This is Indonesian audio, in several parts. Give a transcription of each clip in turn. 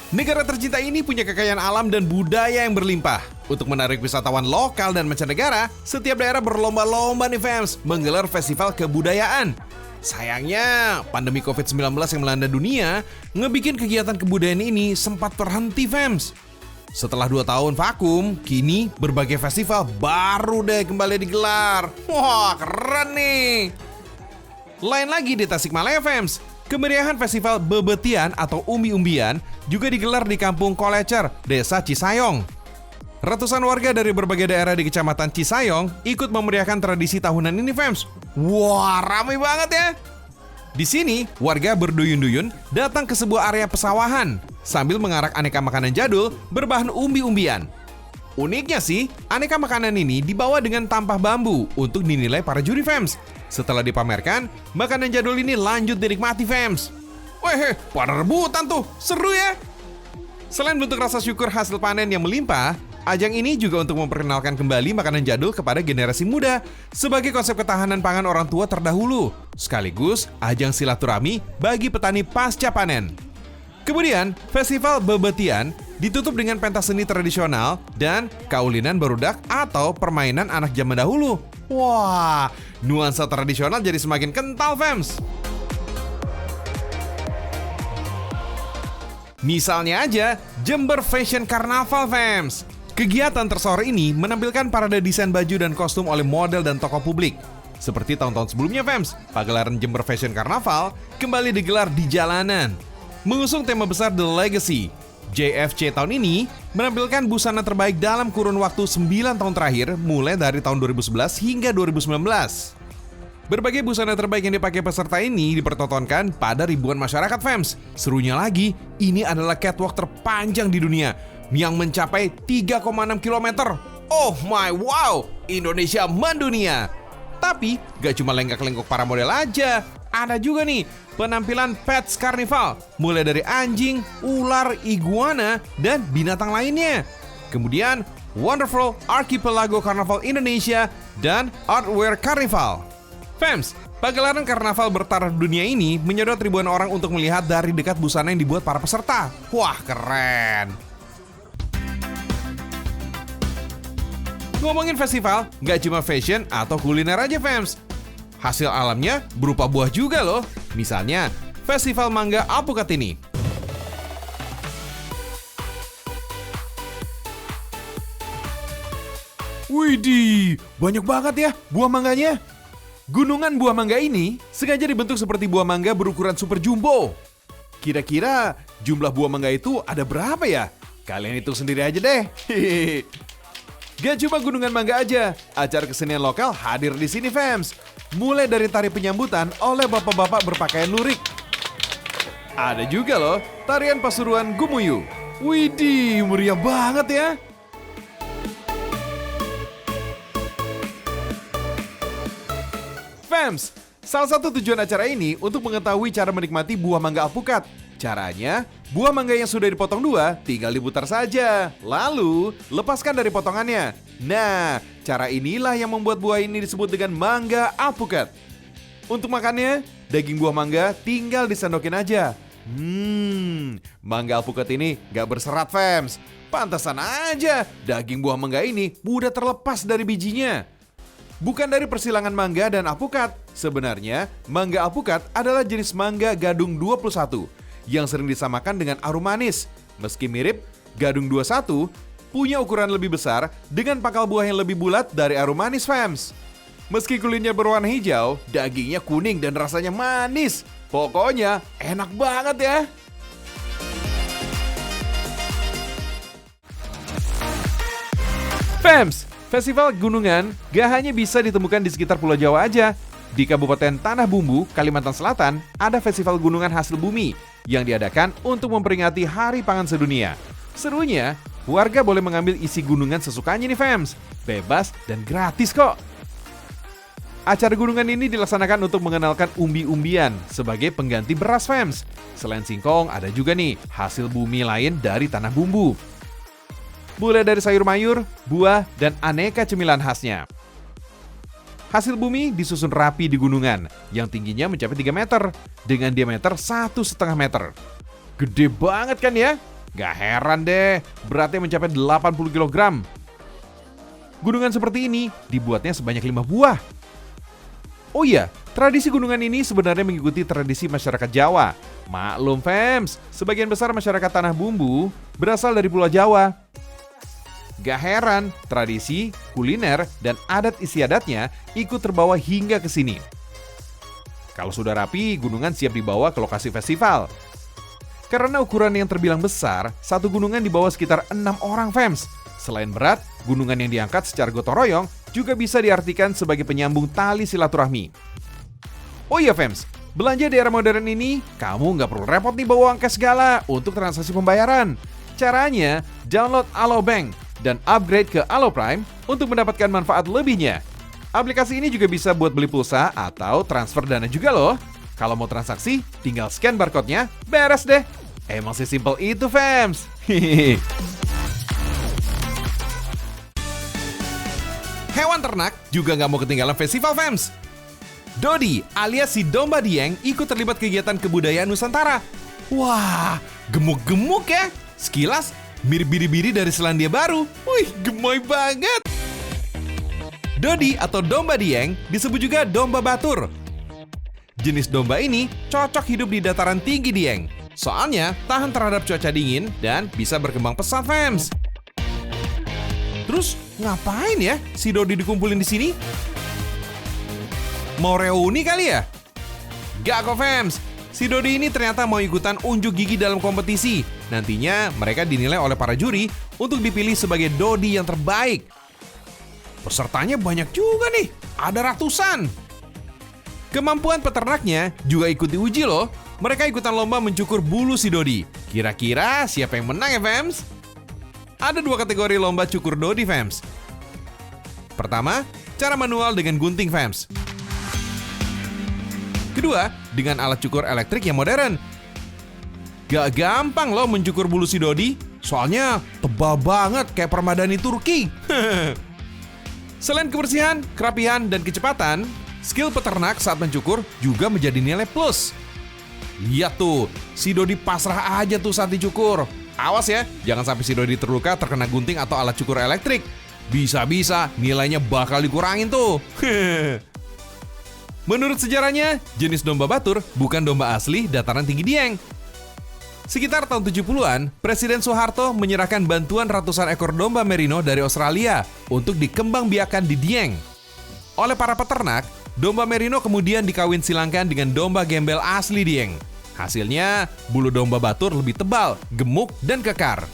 Negara tercinta ini punya kekayaan alam dan budaya yang berlimpah. Untuk menarik wisatawan lokal dan mancanegara, setiap daerah berlomba-lomba nih fams menggelar festival kebudayaan. Sayangnya, pandemi COVID-19 yang melanda dunia ngebikin kegiatan kebudayaan ini sempat terhenti fams. Setelah 2 tahun vakum, kini berbagai festival baru deh kembali digelar. Wah, keren nih! Lain lagi di Tasikmalaya fams. Kemeriahan festival Bebetian atau umbi-umbian juga digelar di Kampung Kolecer, Desa Cisayong. Ratusan warga dari berbagai daerah di Kecamatan Cisayong ikut memeriahkan tradisi tahunan ini, fams. Wah, ramai banget ya! Di sini, warga berduyun-duyun datang ke sebuah area pesawahan sambil mengarak aneka makanan jadul berbahan umbi-umbian. Uniknya sih, aneka makanan ini dibawa dengan tampah bambu untuk dinilai para juri, fams. Setelah dipamerkan, makanan jadul ini lanjut dinikmati, fams. Weh, pada rebutan tuh, seru ya! Selain bentuk rasa syukur hasil panen yang melimpah, ajang ini juga untuk memperkenalkan kembali makanan jadul kepada generasi muda sebagai konsep ketahanan pangan orang tua terdahulu, sekaligus ajang silaturahmi bagi petani pasca panen. Kemudian, Festival Bebetian ditutup dengan pentas seni tradisional dan kaulinan barudak atau permainan anak zaman dahulu. Wah, nuansa tradisional jadi semakin kental, fams. Misalnya aja, Jember Fashion Carnaval, fams. Kegiatan tersore ini menampilkan parade desain baju dan kostum oleh model dan tokoh publik. Seperti tahun-tahun sebelumnya, fams, pagelaran Jember Fashion Carnaval kembali digelar di jalanan. Mengusung tema besar The Legacy, JFC tahun ini menampilkan busana terbaik dalam kurun waktu 9 tahun terakhir mulai dari tahun 2011 hingga 2019. Berbagai busana terbaik yang dipakai peserta ini dipertontonkan pada ribuan masyarakat, fams. Serunya lagi, ini adalah catwalk terpanjang di dunia yang mencapai 3,6 km. Oh my wow, Indonesia mendunia. Tapi gak cuma lenggak-lenggok para model aja, ada juga nih penampilan Pets Carnival, mulai dari anjing, ular, iguana, dan binatang lainnya. Kemudian Wonderful Archipelago Carnival Indonesia dan Artwear Carnival. Fams, pagelaran karnaval bertaraf dunia ini menyedot ribuan orang untuk melihat dari dekat busana yang dibuat para peserta. Wah, keren! Ngomongin festival, nggak cuma fashion atau kuliner aja, fams. Hasil alamnya berupa buah juga loh. Misalnya, Festival Mangga Alpukat ini. Widih, banyak banget ya buah mangganya. Gunungan buah mangga ini sengaja dibentuk seperti buah mangga berukuran super jumbo. Kira-kira jumlah buah mangga itu ada berapa ya? Kalian hitung sendiri aja deh. Gak cuma gunungan mangga aja, acara kesenian lokal hadir di sini, fams. Mulai dari tari penyambutan oleh bapak-bapak berpakaian lurik. Ada juga loh tarian Pasuruan Gumuyu. Widih, meriah banget ya. Fams, salah satu tujuan acara ini untuk mengetahui cara menikmati buah mangga alpukat. Caranya, buah mangga yang sudah dipotong 2 tinggal diputar saja, lalu lepaskan dari potongannya. Nah, cara inilah yang membuat buah ini disebut dengan mangga alpukat. Untuk makannya, daging buah mangga tinggal disendokin aja. Mangga alpukat ini gak berserat, fams. Pantesan aja daging buah mangga ini mudah terlepas dari bijinya. Bukan dari persilangan mangga dan alpukat. Sebenarnya, mangga alpukat adalah jenis mangga gadung 21 yang sering disamakan dengan arum manis. Meski mirip, gadung 21 punya ukuran lebih besar dengan pangkal buah yang lebih bulat dari arum manis, fams. Meski kulitnya berwarna hijau, dagingnya kuning dan rasanya manis. Pokoknya enak banget ya. Fams, Festival Gunungan gak hanya bisa ditemukan di sekitar Pulau Jawa aja. Di Kabupaten Tanah Bumbu, Kalimantan Selatan, ada Festival Gunungan Hasil Bumi yang diadakan untuk memperingati Hari Pangan Sedunia. Serunya, warga boleh mengambil isi gunungan sesukanya nih, fams. Bebas dan gratis kok. Acara gunungan ini dilaksanakan untuk mengenalkan umbi-umbian sebagai pengganti beras, fams. Selain singkong, ada juga nih hasil bumi lain dari Tanah Bumbu. Mulai dari sayur mayur, buah, dan aneka cemilan khasnya. Hasil bumi disusun rapi di gunungan yang tingginya mencapai 3 meter dengan diameter 1,5 meter. Gede banget kan ya? Gak heran deh, beratnya mencapai 80 kg. Gunungan seperti ini dibuatnya sebanyak 5 buah. Oh iya, tradisi gunungan ini sebenarnya mengikuti tradisi masyarakat Jawa. Maklum fams, sebagian besar masyarakat Tanah Bumbu berasal dari Pulau Jawa. Gak heran, tradisi, kuliner, dan adat istiadatnya ikut terbawa hingga ke sini. Kalau sudah rapi, gunungan siap dibawa ke lokasi festival. Karena ukuran yang terbilang besar, satu gunungan dibawa sekitar 6 orang fams. Selain berat, gunungan yang diangkat secara gotong royong juga bisa diartikan sebagai penyambung tali silaturahmi. Oh iya fams, belanja di era modern ini, kamu nggak perlu repot nih bawa angka segala untuk transaksi pembayaran. Caranya, download Alobank dan upgrade ke Alo Prime untuk mendapatkan manfaat lebihnya. Aplikasi ini juga bisa buat beli pulsa atau transfer dana juga loh. Kalau mau transaksi, tinggal scan barcode-nya, beres deh. Emang sesimpel itu fams. Hewan ternak juga nggak mau ketinggalan festival fams. Dodi alias si domba Dieng ikut terlibat kegiatan kebudayaan Nusantara. Wah, gemuk-gemuk ya. Sekilas mirip biri-biri dari Selandia Baru. Wih, gemoy banget. Dodi atau domba Dieng disebut juga domba Batur. Jenis domba ini cocok hidup di dataran tinggi Dieng. Soalnya tahan terhadap cuaca dingin dan bisa berkembang pesat fams. Terus ngapain ya si Dodi dikumpulin di sini? Mau reuni kali ya? Gak kok fams. Si Dodi ini ternyata mau ikutan unjuk gigi dalam kompetisi. Nantinya mereka dinilai oleh para juri untuk dipilih sebagai Dodi yang terbaik. Pesertanya banyak juga nih, ada ratusan. Kemampuan peternaknya juga ikut diuji loh. Mereka ikutan lomba mencukur bulu si Dodi. Kira-kira siapa yang menang ya fams? Ada 2 kategori lomba cukur Dodi fams. Pertama, cara manual dengan gunting fams. Kedua, dengan alat cukur elektrik yang modern. Gak gampang loh mencukur bulu si Dodi, soalnya tebal banget kayak permadani Turki. Selain kebersihan, kerapihan, dan kecepatan, skill peternak saat mencukur juga menjadi nilai plus. Lihat tuh, si Dodi pasrah aja tuh saat dicukur. Awas ya, jangan sampai si Dodi terluka terkena gunting atau alat cukur elektrik. Bisa-bisa nilainya bakal dikurangin tuh. Menurut sejarahnya, jenis domba Batur bukan domba asli dataran tinggi Dieng. Sekitar tahun 70-an, Presiden Soeharto menyerahkan bantuan ratusan ekor domba merino dari Australia untuk dikembangbiakan di Dieng. Oleh para peternak, domba merino kemudian dikawin silangkan dengan domba gembel asli Dieng. Hasilnya, bulu domba Batur lebih tebal, gemuk, dan kekar.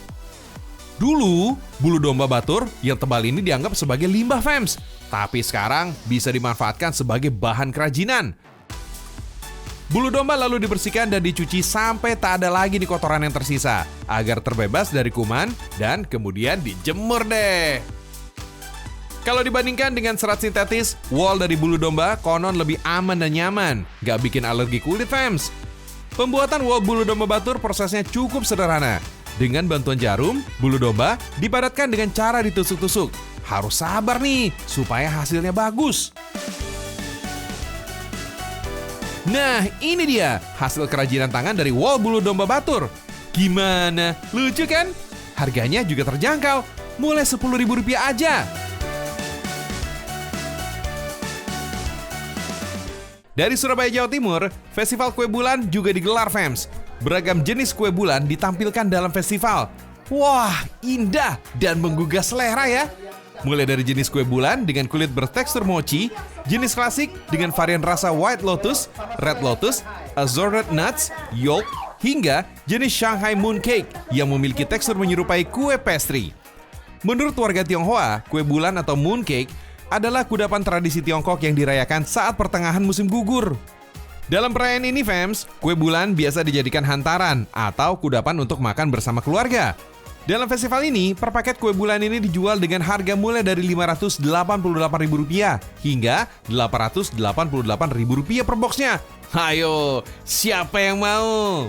Dulu, bulu domba Batur yang tebal ini dianggap sebagai limbah fams. Tapi sekarang bisa dimanfaatkan sebagai bahan kerajinan. Bulu domba lalu dibersihkan dan dicuci sampai tak ada lagi nih kotoran yang tersisa, agar terbebas dari kuman dan kemudian dijemur deh. Kalau dibandingkan dengan serat sintetis, wool dari bulu domba konon lebih aman dan nyaman, gak bikin alergi kulit fams. Pembuatan wool bulu domba Batur prosesnya cukup sederhana. Dengan bantuan jarum, bulu domba dipadatkan dengan cara ditusuk-tusuk. Harus sabar nih, supaya hasilnya bagus. Nah, ini dia hasil kerajinan tangan dari wool bulu domba Batur. Gimana? Lucu kan? Harganya juga terjangkau, mulai Rp10.000 aja. Dari Surabaya, Jawa Timur, Festival Kue Bulan juga digelar fams. Beragam jenis kue bulan ditampilkan dalam festival. Wah, indah dan menggugah selera ya. Mulai dari jenis kue bulan dengan kulit bertekstur mochi, jenis klasik dengan varian rasa White Lotus, Red Lotus, Assorted Nuts, Yolk, hingga jenis Shanghai Mooncake yang memiliki tekstur menyerupai kue pastry. Menurut warga Tionghoa, kue bulan atau mooncake adalah kudapan tradisi Tiongkok yang dirayakan saat pertengahan musim gugur. Dalam perayaan ini, fams, kue bulan biasa dijadikan hantaran atau kudapan untuk makan bersama keluarga. Dalam festival ini, per paket kue bulan ini dijual dengan harga mulai dari Rp588.000 hingga Rp888.000 per boxnya. Ayo, siapa yang mau?